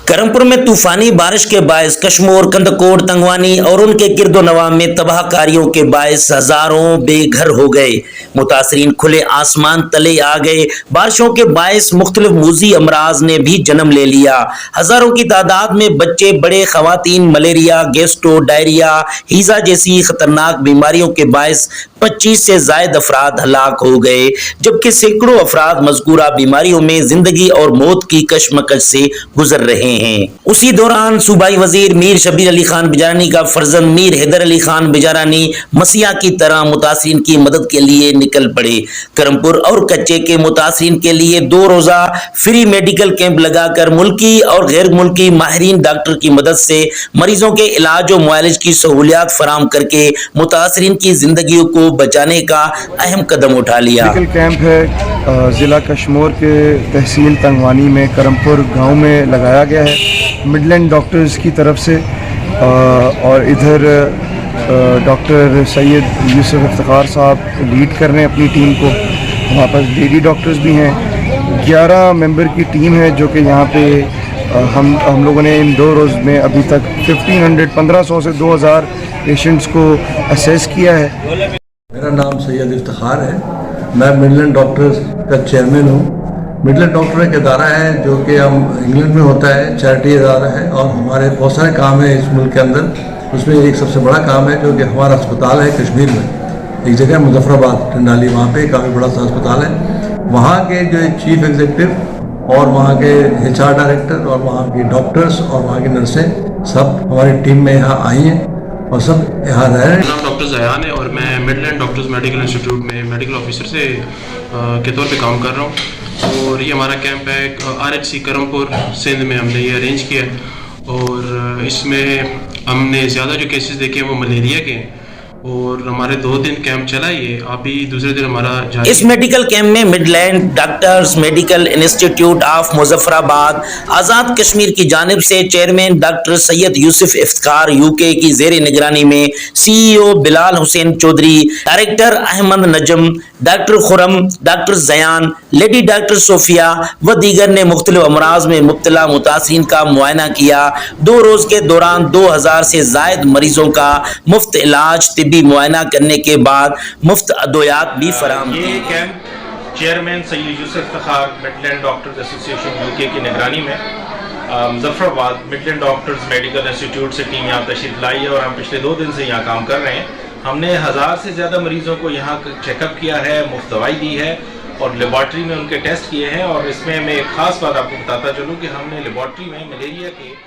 करमपुर में तूफानी बारिश के बायस कश्मोर, कंदकोट, तंगवानी और उनके गिरदोनवा में तबाहकारियों के बायस हजारों बेघर हो गए। मुतासरीन खुले आसमान तले आ गए। बारिशों के बायस मुख्तलिफ मूजी अमराज ने भी जन्म ले लिया। हजारों की तादाद में बच्चे, बड़े, खवातीन मलेरिया, गैस्ट्रो, डायरिया, हीजा जैसी खतरनाक बीमारियों के बायस 25 से जायद अफराद हलाक हो गए, जबकि सैकड़ों अफराद मज़कूरा बीमारियों में जिंदगी और मौत की कशमकश से गुजर रहे हैं। उसी दौरान सूबाई वजीर मीर शब्बीर अली खान बिजारानी का फर्जंद मीर हैदर अली खान बिजारानी मसीहा की तरह मुतासरीन की मदद के लिए निकल पड़े। करमपुर और कच्चे के मुतासरीन के लिए 2 रोजा फ्री मेडिकल कैंप लगाकर मुल्की और गैर मुल्की माहिरीन डॉक्टर की मदद से मरीजों के इलाज और मुआलज की सहूलियात फराम करके मुतासरीन की जिंदगी को बचाने का अहम कदम उठा लिया। मेडिकल कैंप है ज़िला कश्मोर के तहसील तंगवानी में करमपुर गांव में लगाया गया है मिडलैंड डॉक्टर्स की तरफ से, और इधर डॉक्टर सैयद यूसुफ इफ्तिखार साहब लीड कर रहे हैं अपनी टीम को। वहाँ पर लेडी डॉक्टर्स भी हैं। 11 मेंबर की टीम है जो कि यहाँ पे हम लोगों ने इन 2 रोज़ में अभी तक 1500 से 2000 पेशेंट्स को असेस किया है। मेरा नाम सैयद इफ्तिखार है। मैं मिडलैंड डॉक्टर्स का चेयरमैन हूँ। मिडलैंड डॉक्टर एक अदारा है जो कि हम इंग्लैंड में होता है, चैरिटी अदारा है, और हमारे बहुत सारे काम हैं इस मुल्क के अंदर। उसमें एक सबसे बड़ा काम है जो कि हमारा अस्पताल है कश्मीर में, एक जगह मुजफ्फराबाद टंडाली, वहाँ पे काफ़ी बड़ा सा अस्पताल है। वहाँ के जो चीफ एग्जीक्यूटिव और वहाँ के HR डायरेक्टर और वहाँ की डॉक्टर्स और वहाँ की नर्सें सब हमारी टीम में यहाँ आई हैं और सब यहाँ रह रहे हैं। मेरा नाम डॉक्टर ज़यान है और मैं मिडलैंड डॉक्टर्स मेडिकल इंस्टीट्यूट में मेडिकल ऑफिसर से के तौर पे काम कर रहा हूँ। और ये हमारा कैंप है RHC करमपुर सिंध में हमने ये अरेंज किया है। और इसमें हमने ज़्यादा जो केसेस देखे हैं वो मलेरिया के हैं, और हमारे 2 दिन कैंप चला। ये अभी दूसरे दिन हमारा इस मेडिकल कैंप में Midland doctors medical institute of Muzaffarabad, Azad Kashmir की जानिब से chairman doctor Syed Yusuf Iftikhar UK की ज़ेर निगरानी में CEO Bilal Hussain Chaudhry, director Ahmed Najam, doctor Khurram, doctor Jayan, lady doctor Sophia व दीगर ने मुख्तलिफ अमराज में मुब्तला मुतासरीन का मुआयना किया। 2 रोज़ के दौरान 2000 से जायद मरीजों का मुफ्त इलाज, तिब्बी मुआयना करने के बाद मुफ्त अदवियात भी फराहम। ये camp chairman Syed Yusuf Iftikhar Midland doctors association UK की निगरानी में Muzaffarabad Midland doctors medical institute से टीम यहाँ तशरीफ लाई है, और हम पिछले 2 दिन से यहाँ काम कर रहे हैं। हमने 1000 से ज़्यादा मरीज़ों को यहाँ चेकअप किया है, मुफ्त दवाई दी है और लेबॉर्ट्री में उनके टेस्ट किए हैं। और इसमें मैं एक ख़ास बात आपको बताता चलूँ कि हमने लेबॉर्ट्री में मलेरिया के